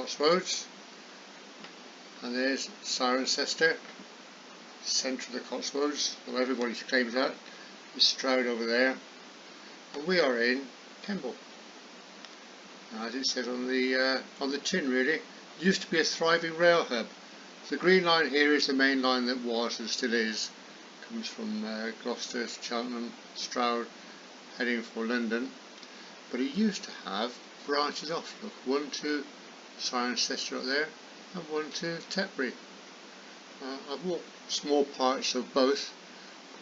Cotswolds, and there's Cirencester, centre of the Cotswolds, though everybody claims that, is Stroud over there, and we are in Kemble. Now, as it says on the tin, really, it used to be a thriving rail hub. The green line here is the main line that was and still is, comes from Gloucester, Cheltenham, Stroud, heading for London, but it used to have branches off. Look, one to Cirencester up there and one to Tetbury. I've walked small parts of both,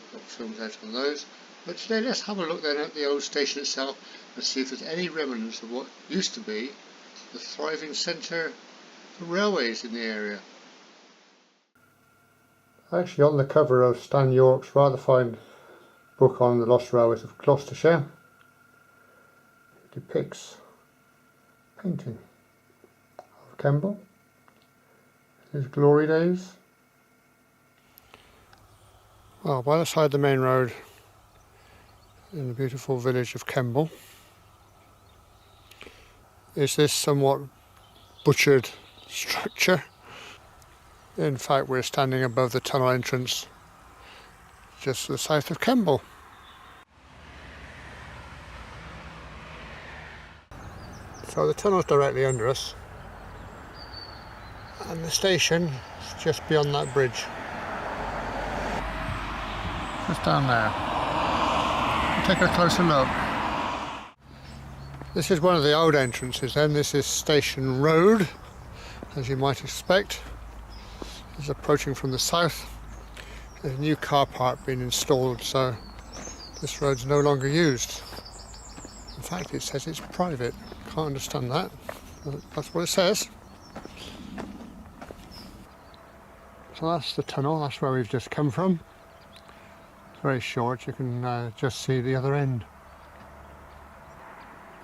I've got films out on those, but today let's have a look then at the old station itself and see if there's any remnants of what used to be the thriving centre for railways in the area. Actually, on the cover of Stan York's rather fine book on the lost railways of Gloucestershire, it depicts a painting of Kemble, his glory days. Well, by the side of the main road in the beautiful village of Kemble is this somewhat butchered structure. In fact, we're standing above the tunnel entrance just to the south of Kemble. So the tunnel's directly under us, and the station is just beyond that bridge. Just down there. We'll take a closer look. This is one of the old entrances then. This is Station Road, as you might expect. It's approaching from the south. There's a new car park being installed, so this road's no longer used. In fact, it says it's private. Can't understand that, but that's what it says. So that's the tunnel, that's where we've just come from. It's very short, you can just see the other end.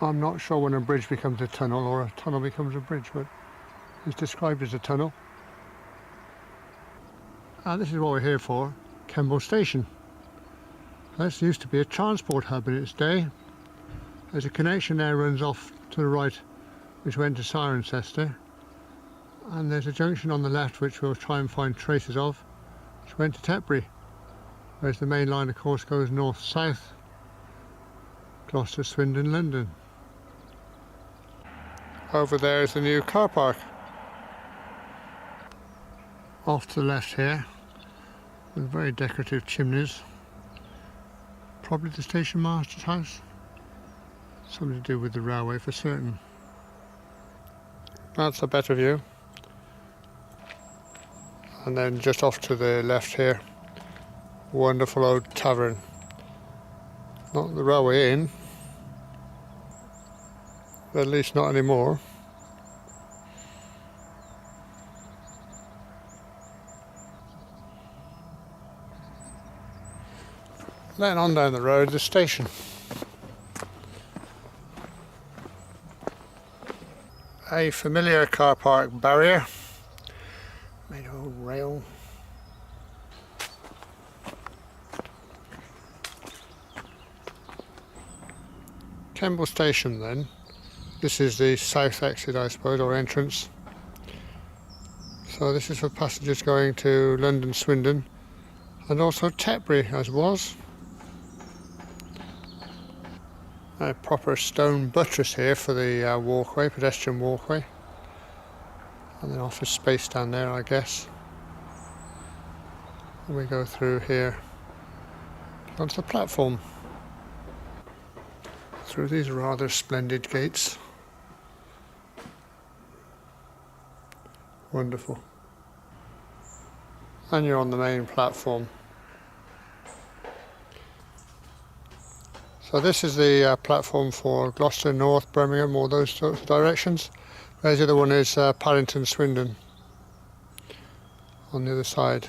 I'm not sure when a bridge becomes a tunnel or a tunnel becomes a bridge, but it's described as a tunnel. This is what we're here for, Kemble Station. This used to be a transport hub in its day. There's a connection there runs off to the right which went to Cirencester, and there's a junction on the left which we'll try and find traces of, which went to Tetbury, whereas the main line of course goes north-south, Gloucester, Swindon, London. Over there is the new car park. Off to the left here, with very decorative chimneys, probably the station master's house. Something to do with the railway for certain. That's a better view. And then just off to the left here, wonderful old tavern. Not the railway inn, at least not anymore. Then on down the road, the station. A familiar car park barrier made of old rail. Kemble Station then. This is the south exit, I suppose, or entrance. So this is for passengers going to London, Swindon, and also Tetbury as was. A proper stone buttress here for the walkway, pedestrian walkway, and then office space down there, I guess. And we go through here onto the platform through these rather splendid gates. Wonderful. And you're on the main platform. So this is the platform for Gloucester, North, Birmingham, all those sorts of directions. Whereas the other one is Parkinson, Swindon on the other side.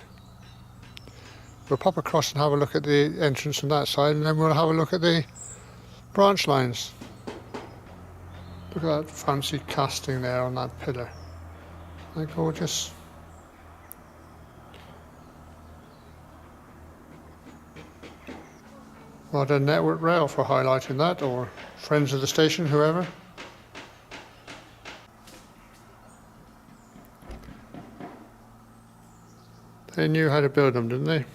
We'll pop across and have a look at the entrance on that side, and then we'll have a look at the branch lines. Look at that fancy casting there on that pillar. They're gorgeous. Well done, Network Rail, for highlighting that, or friends of the station, whoever. They knew how to build them, didn't they?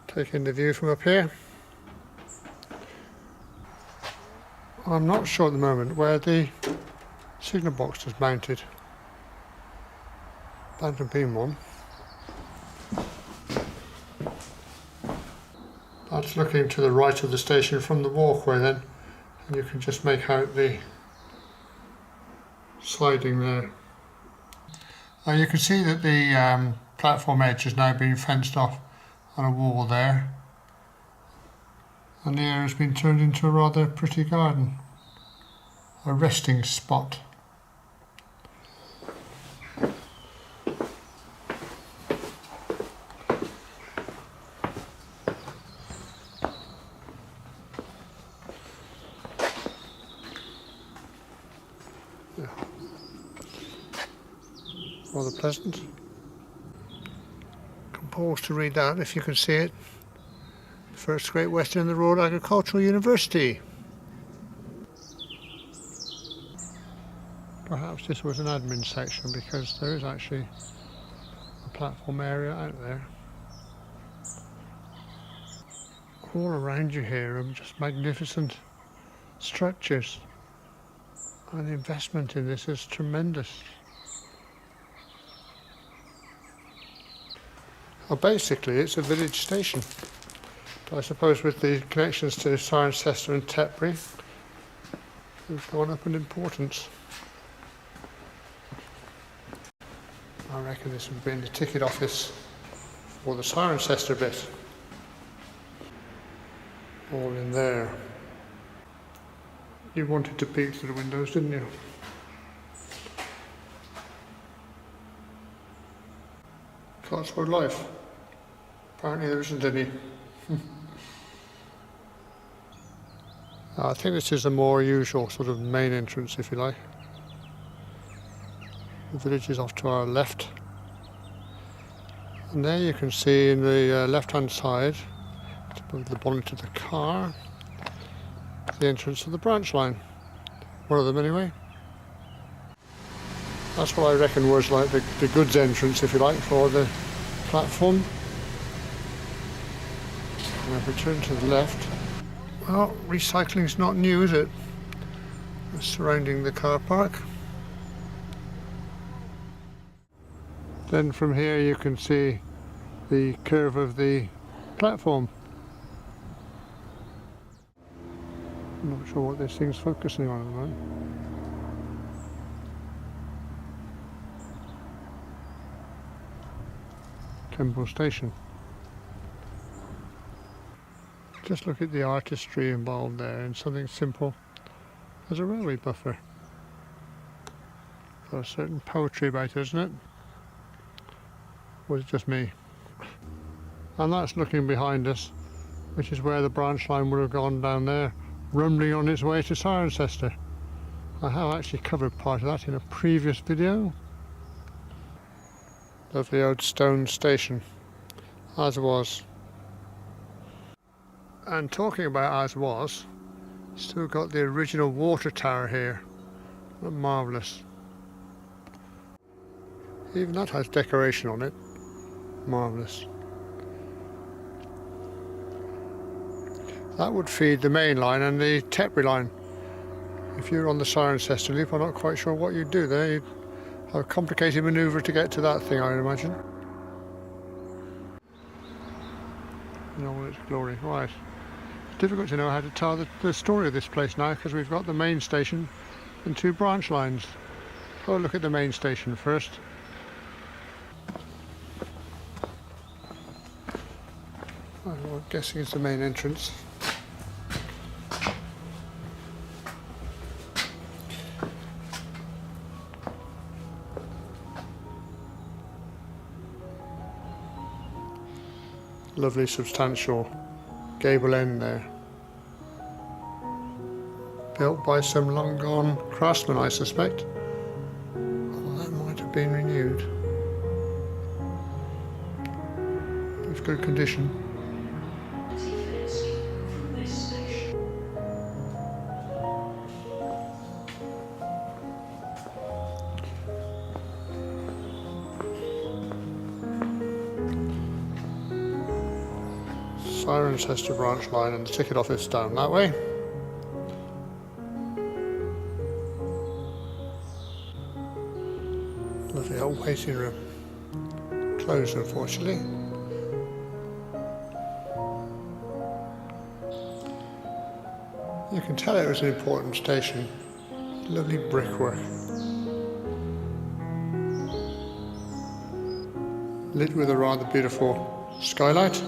Taking the view from up here. I'm not sure at the moment where the signal box is mounted. Abandoned beam one. That's looking to the right of the station from the walkway then, and you can just make out the sliding there. You can see that the platform edge has now been fenced off on a wall there, and the area has been turned into a rather pretty garden, a resting spot. Yeah. Rather pleasant. Pause to read that if you can see it. First Great Western and the Royal Agricultural University. Perhaps this was an admin section because there is actually a platform area out there. All around you here are just magnificent structures, and the investment in this is tremendous. Well, basically it's a village station, but I suppose with the connections to Cirencester and Tetbury, they've gone up in importance. I reckon this would be in the ticket office for the Cirencester bit. All in there. You wanted to peek through the windows, didn't you? Cotswold life. Apparently there isn't any. I think this is a more usual sort of main entrance, if you like. The village is off to our left. And there you can see in the left-hand side, above the bonnet of the car, the entrance to the branch line. One of them anyway. That's what I reckon was like the goods entrance, if you like, for the platform. And if we turn to the left, well, recycling's not new, is it? It's surrounding the car park. Then from here you can see the curve of the platform. I'm not sure what this thing's focusing on at the moment. Kemble station. Just look at the artistry involved there in something simple as a railway buffer. Got a certain poetry about it, isn't it? Or is it just me? And that's looking behind us, which is where the branch line would have gone down there, rumbling on its way to Cirencester. I have actually covered part of that in a previous video. Lovely old stone station, as was. And talking about as was, still got the original water tower here. Marvellous. Even that has decoration on it. Marvellous. That would feed the main line and the Tetbury line. If you're on the Cirencester loop, I'm not quite sure what you'd do there. You'd have a complicated manoeuvre to get to that thing, I would imagine. In all its glory. Right. Difficult to know how to tell the story of this place now, because we've got the main station and two branch lines. Oh, look at the main station first. I'm guessing it's the main entrance. lovely substantial gable end there. Built by some long gone craftsman, I suspect. Well, that might have been renewed. It's good condition. Cirencester branch line, and the ticket office down that way. Lovely old waiting room. Closed, unfortunately. You can tell it was an important station. Lovely brickwork. Lit with a rather beautiful skylight.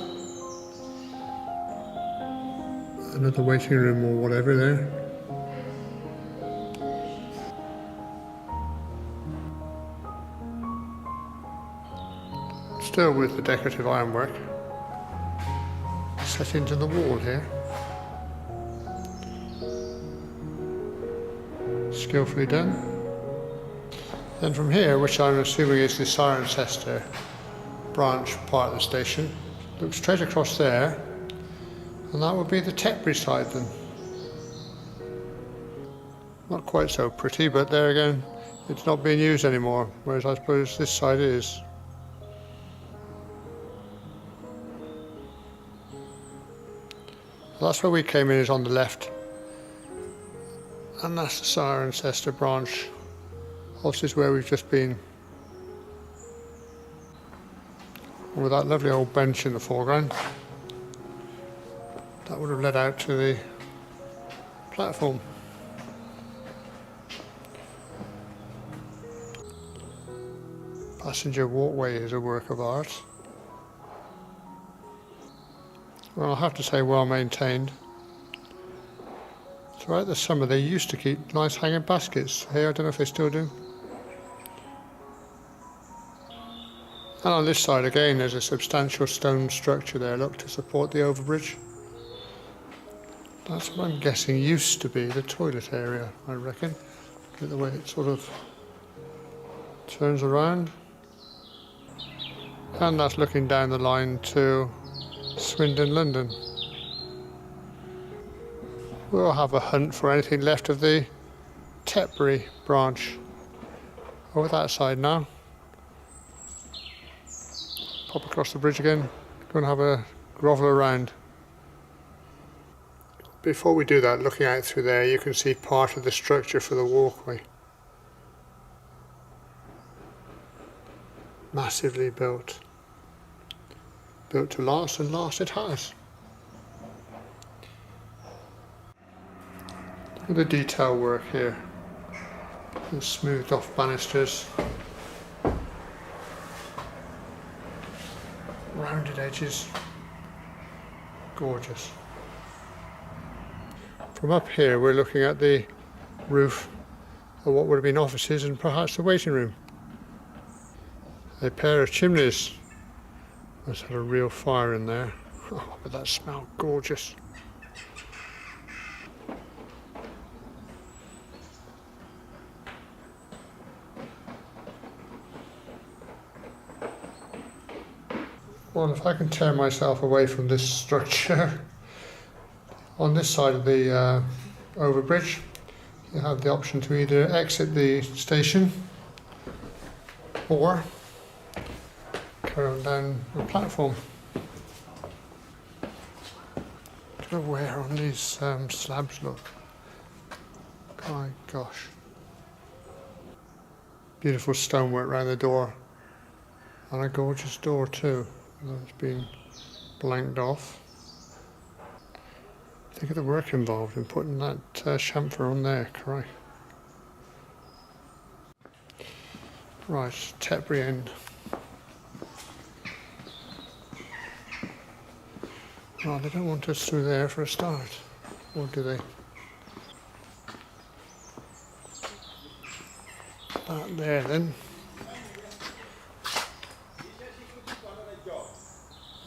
Another waiting room or whatever there. Still with the decorative ironwork set into the wall here. Skillfully done. Then from here, which I'm assuming is the Cirencester branch part of the station, look straight across there, and that would be the Tetbury side then. Not quite so pretty, but there again, it's not being used anymore, whereas I suppose this side is. That's where we came in, is on the left, and that's the Cirencester branch. This is where we've just been, with that lovely old bench in the foreground. That would have led out to the platform. Passenger walkway is a work of art. Well, I'll have to say, well maintained. Throughout the summer they used to keep nice hanging baskets here. I don't know if they still do. And on this side again there's a substantial stone structure there, look, to support the overbridge. That's what I'm guessing used to be the toilet area, I reckon. Look at the way it sort of turns around. And that's looking down the line to Swindon, London. We'll have a hunt for anything left of the Tetbury branch over that side now. Pop across the bridge again, go and have a grovel around. Before we do that, looking out through there, you can see part of the structure for the walkway. Massively built. Built to last, and last it has. Look at the detail work here. The smoothed off banisters. Rounded edges. Gorgeous. From up here we're looking at the roof of what would have been offices and perhaps the waiting room. A pair of chimneys. Must have had a real fire in there. Oh, but that smelled gorgeous. Well, if I can tear myself away from this structure, on this side of the overbridge, you have the option to either exit the station or carry on down the platform. Look at where on these slabs look. My gosh. Beautiful stonework around the door, and a gorgeous door too. It's been blanked off. Think of the work involved in putting that chamfer on there, cry. Right, Tetbury end. Well, they don't want us through there for a start, or do they? That there then.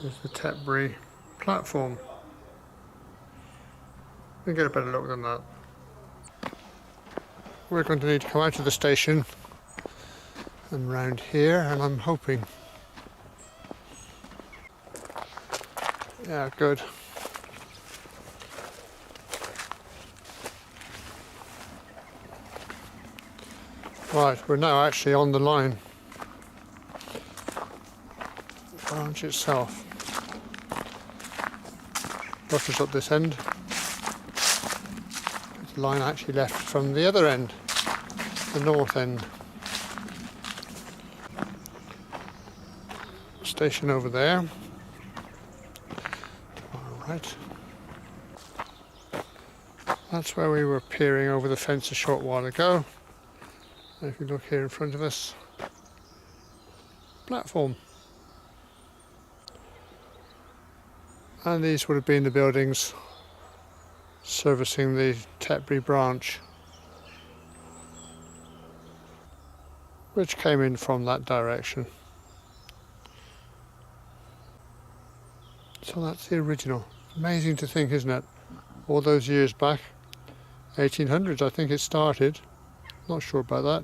There's the Tetbury platform. We'll get a better look than that. We're going to need to come out of the station and round here, and I'm hoping. Yeah, good. Right, we're now actually on the line. The branch itself. Buses up this end. The line actually left from the other end, the north end. Station over there. Alright. That's where we were peering over the fence a short while ago. And if you look here in front of us, platform. And these would have been the buildings servicing the Tetbury branch, which came in from that direction. So that's the original. Amazing to think, isn't it? All those years back, 1800s I think it started, not sure about that.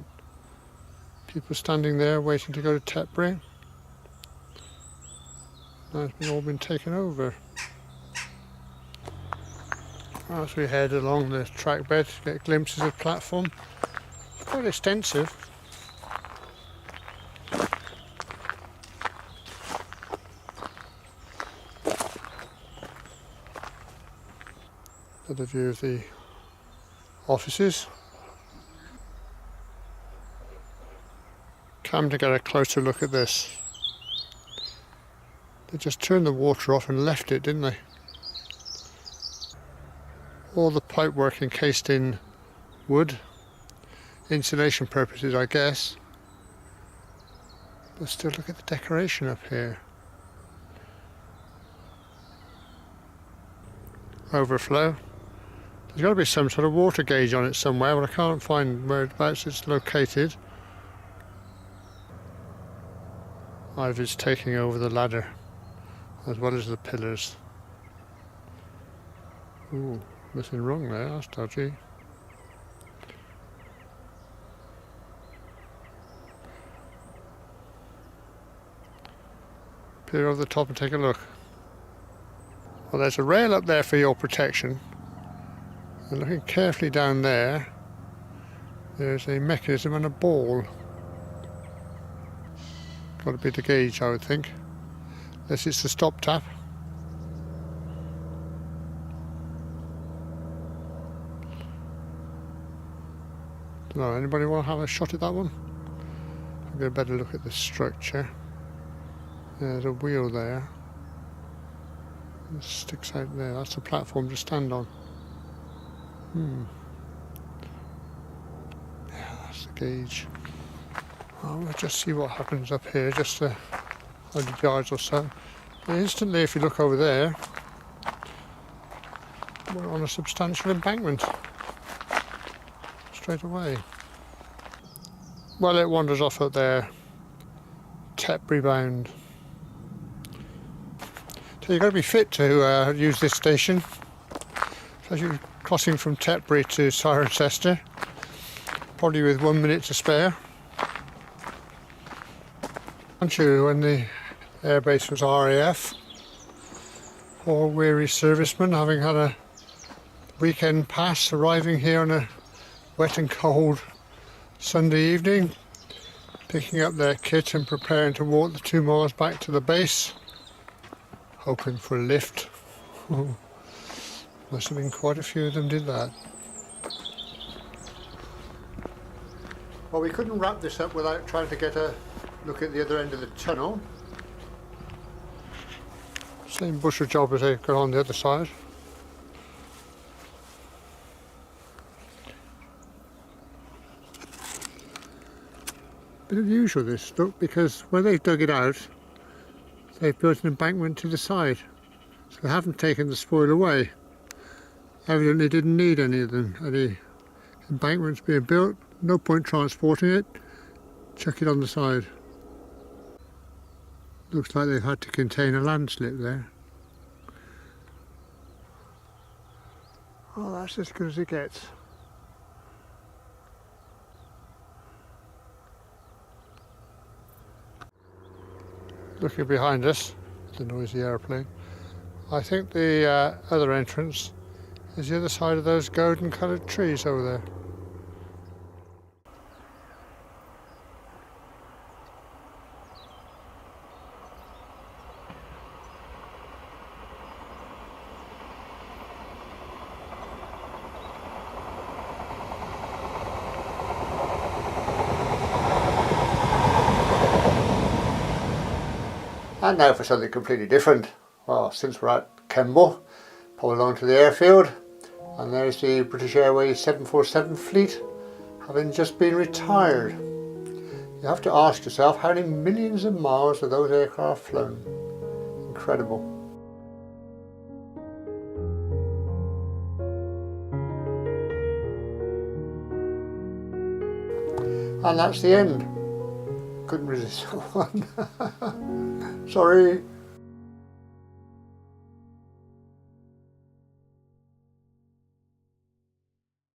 People standing there waiting to go to Tetbury. Now it's all been taken over. As we head along the track bed, get glimpses of platform. It's quite extensive. Another view of the offices. Come to get a closer look at this. They just turned the water off and left it, didn't they? All the pipework encased in wood, insulation purposes I guess, but still look at the decoration up here. Overflow. There's got to be some sort of water gauge on it somewhere, but I can't find whereabouts it's located. Ivy's taking over the ladder as well as the pillars. Ooh. Nothing wrong there, that's dodgy. Peer over the top and take a look. Well, there's a rail up there for your protection. And looking carefully down there, there's a mechanism and a ball. Got to be the gauge, I would think. Unless it's the stop tap. No, anybody want to have a shot at that one? I'll get a better look at the structure. There's a wheel there. It sticks out there. That's a platform to stand on. Yeah, that's the gauge. Well, we'll just see what happens up here, just 100 yards or so. And instantly, if you look over there, we're on a substantial embankment. Straight away. Well, it wanders off up there, Tetbury bound. So you've got to be fit to use this station, especially crossing from Tetbury to Cirencester, probably with 1 minute to spare. Aren't you, when the airbase was RAF, poor weary servicemen having had a weekend pass, arriving here on a wet and cold Sunday evening, picking up their kit and preparing to walk the 2 miles back to the base, hoping for a lift. Must have been quite a few of them did that. Well, we couldn't wrap this up without trying to get a look at the other end of the tunnel. Same busher job as they've got on the other side. Bit unusual this, look, because where they've dug it out, they've built an embankment to the side, so they haven't taken the spoil away. Evidently didn't need any of them, any embankments being built, no point transporting it, chuck it on the side. Looks like they've had to contain a landslip there. Oh, that's as good as it gets. Looking behind us, the noisy aeroplane, I think the other entrance is the other side of those golden coloured trees over there. And now for something completely different. Well, since we're at Kemble, probably along to the airfield, and there's the British Airways 747 fleet having just been retired. You have to ask yourself, how many millions of miles have those aircraft flown? Incredible. And that's the end. Couldn't resist that one. Sorry.